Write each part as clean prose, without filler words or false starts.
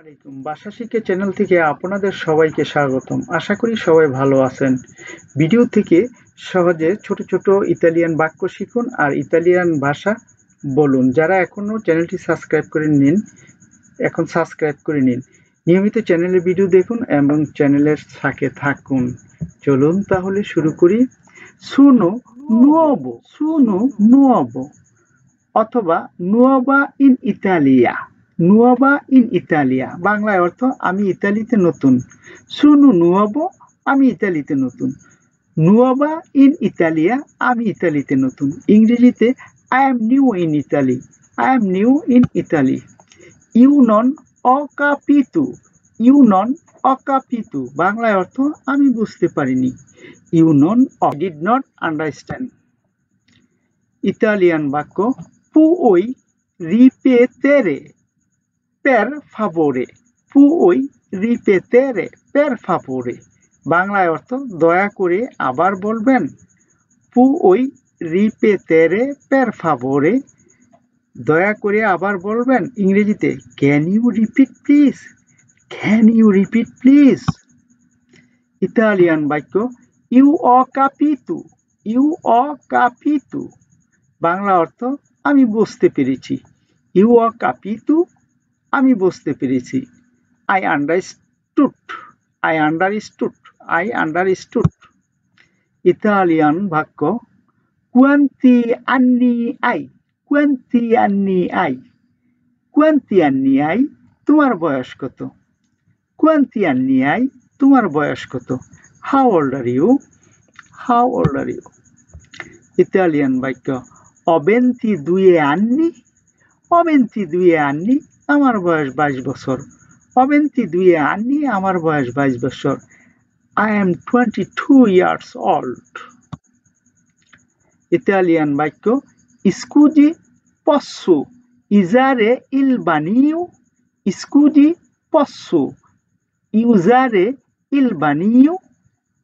আলাইকুম ভাষা শিক্ষা চ্যানেল থেকে আপনাদের সবাইকে স্বাগতম। আশা করি সবাই ভালো আছেন। ভিডিও থেকে সহজে ছোট ছোট ইতালিয়ান বাক্য শিখুন আর ইতালিয়ান ভাষা বলুন। যারা এখনো চ্যানেলটি সাবস্ক্রাইব করে নিন, এখন সাবস্ক্রাইব করে নিন। নিয়মিত চ্যানেলের ভিডিও দেখুন এবং চ্যানেলের সাথে থাকুন। চলুন তাহলে শুরু করি। সুনো নুয়োভো অথবা নুয়োভা ইন ইতালিয়া। নুয়োভা ইন ইতালিয়া বাংলায় অর্থ আমি ইতালিতে নতুন। সুনো নুয়োভো আমি ইতালিতে নতুন। নুয়োভা ইন ইতালিয়া আমি ইতালিতে নতুন। ইংরেজিতে I am new in Italy. I am new in Italy. You নন অকাপিতু। ইউ নন অকাপিতু বাংলায় অর্থ আমি বুঝতে পারিনি। ইউ নন ডিড নট আন্ডারস্ট্যান্ড। ইতালিয়ান বাক্য পুoi ripetere per favore। পুoi ripetere per favore বাংলায় অর্থ দয়া করে আবার বলবেন। পুoi ripetere per favore দয়া করে আবার বলবেন। ইংরেজিতে can you repeat please. Can you repeat please. Italian বাক্য ইউ অ কাপিতু। ইউ অ কাপিতু বাংলা অর্থ আমি বুঝতে পেরেছি। ইউ অ কাপিতু আমি বুঝতে পেরেছি। I understood. I understood. I understood. Italian বাক্য কোয়ান্তি আন্নি আই। কোয়ান্তি আন্নি আই। কোয়ান্তি আন্নি আই তোমার বয়স কত। কোয়ান্তি আন্নি আই তোমার বয়স কত। How old are you. How old are you. Italian বাক্য অবেন্তি দুয়ে আন্নি। অবেন্তি দুয়ে আন্নি আমার বয়স 22 বছর। অবেন্তি দুয়ে আন্নি আমার বয়স 22 বছর। I am 22 years old. Italian বাক্য স্কুজি পসসো ইজারে ইল বানিও। স্কুজি পসসো ইউজারে ইল বানিও।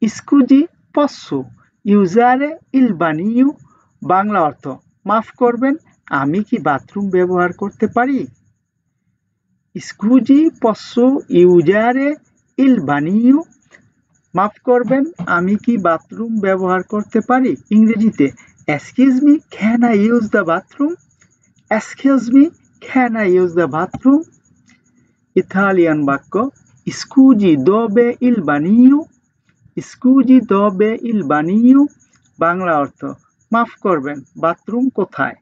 স্কুজি পসসো ইউজারে ইল বানিও বাংলা অর্থ মাফ করবেন, আমি কি বাথরুম ব্যবহার করতে পারি। স্কুজি পসসো ইউজারে ইল বানিও মাফ করবেন, আমি কি বাথরুম ব্যবহার করতে পারি। ইংরেজিতে excuse me can I use the bathroom. Excuse me can I use the bathroom. Italian বাক্য স্কুজি দোবে ইল বানিও। স্কুজি দোবে ইল বানিও বাংলা অর্থ মাফ করবেন, বাথরুম কোথায়।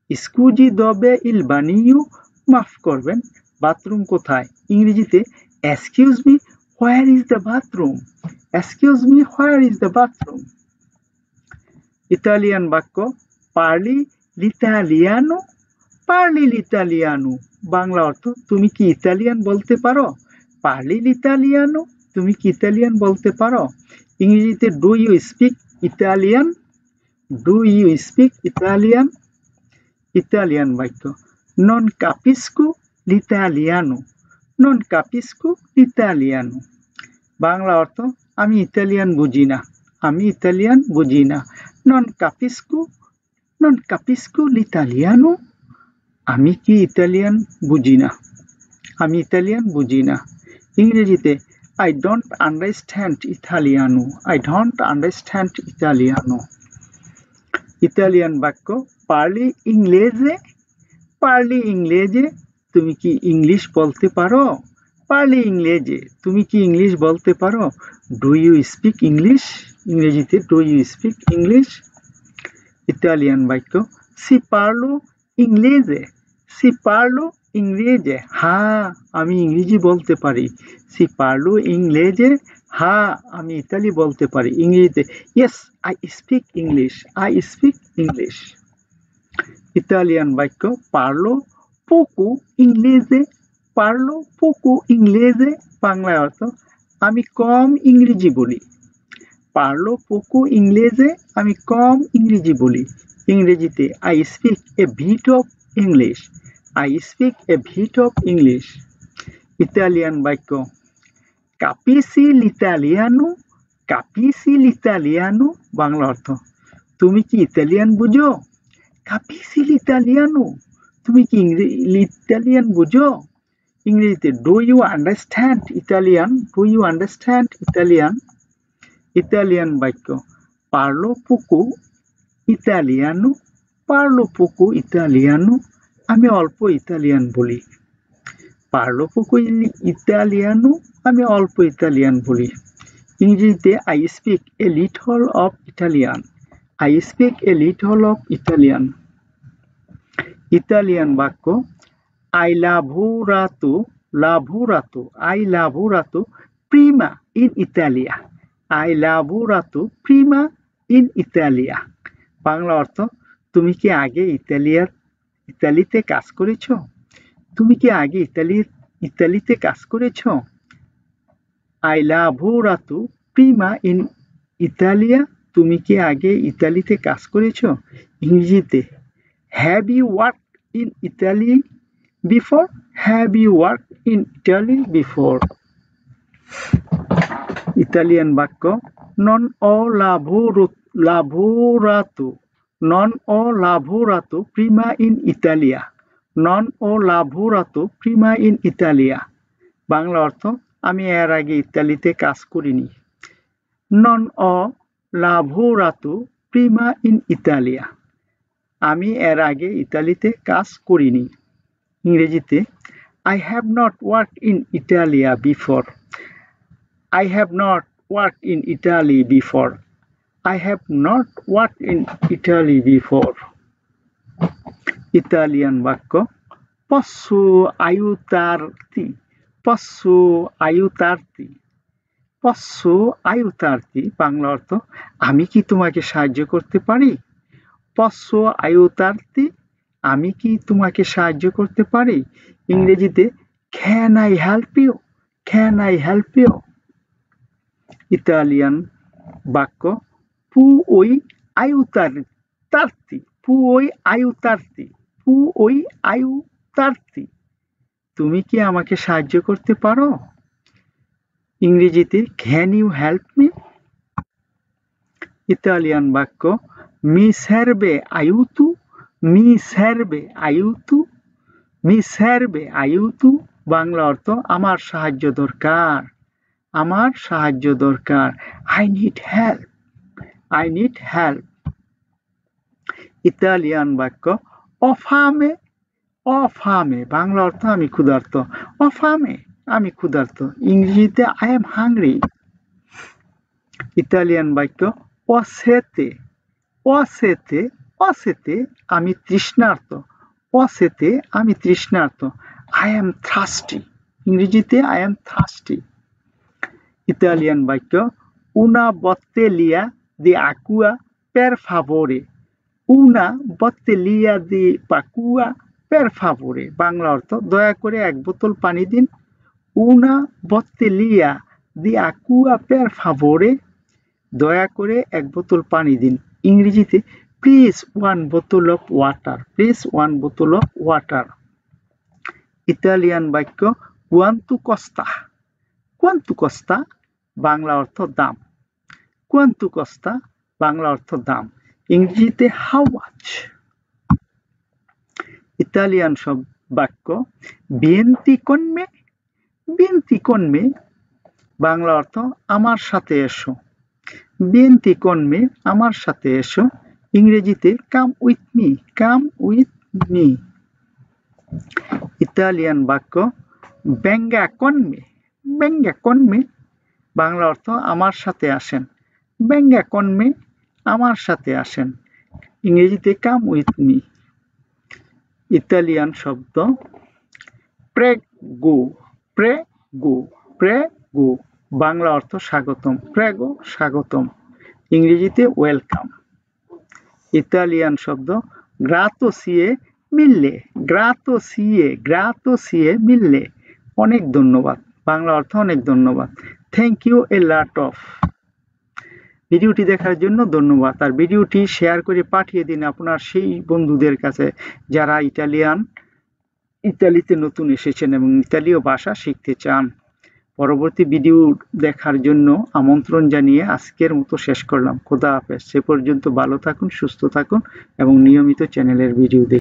স্কুজি দোবে ইল বানিও মাফ করবেন, বাথরুম কোথায়। ইংরেজিতে excuse me where is the bathroom. Excuse me where is the bathroom. Italian বাক্য পার্লি লিতালিয়ানো। পার্লি লিতালিয়ানো বাংলা অর্থ তুমি কি ইতালিয়ান বলতে পারো। পার্লি লিতালিয়ানো তুমি কি ইতালিয়ান বলতে পারো। ইংরেজিতে do you speak Italian. Do you speak Italian. Italian বাক্য নন কাপিস্কু লিতালিয়ানো। নন কাপিস্কু লিতালিয়ানো বাংলা অর্থ আমি ইতালিয়ান বুঝি না। আমি ইতালিয়ান বুঝি না। নন কাপিস্কু। নন কাপিস্কু লিতালিয়ানো আমি কি ইতালিয়ান বুঝি না। আমি ইতালিয়ান বুঝি না। ইংরেজিতে I don't understand ইতালিয়ানো। I don't understand ইতালিয়ানো। Italian বাক্য পার্লি ইংলেজে। পার্লি ইংলেজে তুমি কি ইংলিশ বলতে পারো। পার্লি ইংলেজে তুমি কি ইংলিশ বলতে পারো। Do you speak English. ইংরেজিতে do you speak English. Italian বাক্য সি পার্লো ইংলেজে। সি পার্লো ইংরেজে হ্যাঁ আমি ইংরেজি বলতে পারি। সি পার্লো ইংলেজে হ্যাঁ আমি ইতালি বলতে পারি। ইংরেজিতে yes I speak English. I speak English. Italian বাক্য পার্লো পোকো ইংলেজে। পার্লো পোকো ইংলেজে বাংলায় অর্থ আমি কম ইংরেজি বলি। পার্লো পোকো ইংলেজে আমি কম ইংরেজি বলি। ইংরেজিতে I speak a bit of English. I speak a bit of English. Italian বাক্য কাপিসি লিতালিয়ানো। কাপিসি লিতালিয়ানো বাংলা অর্থ তুমি কি ইতালিয়ান বুঝো। কাপিসি লিতালিয়ানো তুমি কি ইতালিয়ান বুঝো। ইংরেজিতে do you understand Italian, do you understand Italian. Italian বাক্য পার্লো পোকো ইতালিয়ানো, পার্লো পোকো ইতালিয়ানো, আমি অল্প ইতালিয়ান বলি। পার্লো পোকো ইতালিয়ানো, আমি অল্প ইতালিয়ান বলি। ইংরেজিতে I speak a little of Italian, I speak a little of Italian. Italian বাক্য আই লাভোরাতো, লাভোরাতো, আই লাভোরাতো প্রিমা ইন ইতালিয়া, আই লাভোরাতো প্রিমা ইন ইতালিয়া। বাংলা অর্থ তুমি কি আগে ইতালিতে কাজ করেছ? তুমি কি আগে ইতালিতে কাজ করেছ? আই লাভোরাতো প্রিমা ইন ইতালিয়া, তুমি কি আগে ইতালিতে কাজ করেছ? ইংরেজিতে have you work in Italy before, have you work in Italy before. Italian বাক্য নন ও লাভোরাতো, নন ও লাভোরাতো প্রিমা ইন ইতালিয়া, নন ও লাভোরাতো প্রিমা ইন ইতালিয়া। বাংলা অর্থ আমি এর আগে ইতালিতে কাজ করিনি। নন ও লাভোরাতো প্রিমা ইন ইতালিয়া, আমি এর আগে ইতালিতে কাজ করিনি। ইংরেজিতে I have not worked in Italia before, I have not worked in Italy before, I have not worked in Italy before. Italian বাক্য posso aiutarti, posso aiutarti, posso aiutarti, Bangla অর্থ আমি কি তোমাকে সাহায্য করতে পারি? posso aiutarti, আমি কি তোমাকে সাহায্য করতে পারি? ইংরেজিতে can I help you, can I help you. Italian বাক্য puoi aiutarti, puoi aiutarti, puoi aiutarti, তুমি কি আমাকে সাহায্য করতে পারো? ইংরেজিতে can you help me. Italian বাক্য mi serve aiuto, mi serve aiuto, mi serve aiuto, Bangla অর্থ আমার সাহায্য দরকার, আমার সাহায্য দরকার। I need help, I need help. Italian বাক্য ho fame, ho fame, Bangla অর্থ আমি ক্ষুধার্ত, ho fame, আমি ক্ষুধার্ত। ইংরেজিতে I am hungry. ইতালিয়ান বাক্য ho sete, ho sete, ho sete, আমি তৃষ্ণার্ত, ho sete, আমি তৃষ্ণার্ত। I am thirsty, ইংরেজিতে I am thirsty. ইতালিয়ান বাক্য una bottiglia di acqua per favore, una bottiglia di acqua per favore, Bangla অর্থ দয়া করে এক বোতল পানি দিন। una bottiglia di acqua per favore, দয়া করে এক বোতল পানি দিন। ইংরেজিতে প্লিজ ওয়ান বোতল অফ ওয়াটার, প্লিজ ওয়ান বোতল অফ ওয়াটার। ইতালিয়ান বাক্য quanto costa, quanto costa, Bangla অর্থ দাম, quanto costa, বাংলা অর্থ দাম। ইংরেজিতে how much। ইতালিয়ান বাক্য vieni con me, vieni con me, Bangla অর্থ আমার সাথে এসো, vieni con me, আমার সাথে এসো। ইংরেজিতে come with me, come with me। Italian বাক্য venga con me, venga con me, Bangla অর্থ আমার সাথে আসেন, venga con me, আমার সাথে আসেন। ইংরেজিতে come with me। ইতালিয়ান শব্দ prego, prego, prego, বাংলা অর্থ স্বাগতম, prego, স্বাগতম। ইংরেজিতে ওয়েলকাম। ইতালিয়ান শব্দ grazie mille, grazie, grazie mille, অনেক ধন্যবাদ, বাংলা অর্থ অনেক ধন্যবাদ। Thank you a lot of. ভিডিওটি দেখার জন্য ধন্যবাদ, আর ভিডিওটি শেয়ার করে পাঠিয়ে দিন আপনার সেই বন্ধুদের কাছে যারা ইতালিতে নতুন এসেছেন এবং ইতালীয় ভাষা শিখতে চান। পরবর্তী ভিডিও দেখার জন্য আমন্ত্রণ জানিয়ে আজকের মতো শেষ করলাম। খোদা হাফেজ। সে পর্যন্ত ভালো থাকুন, সুস্থ থাকুন এবং নিয়মিত চ্যানেলের ভিডিও দেখুন।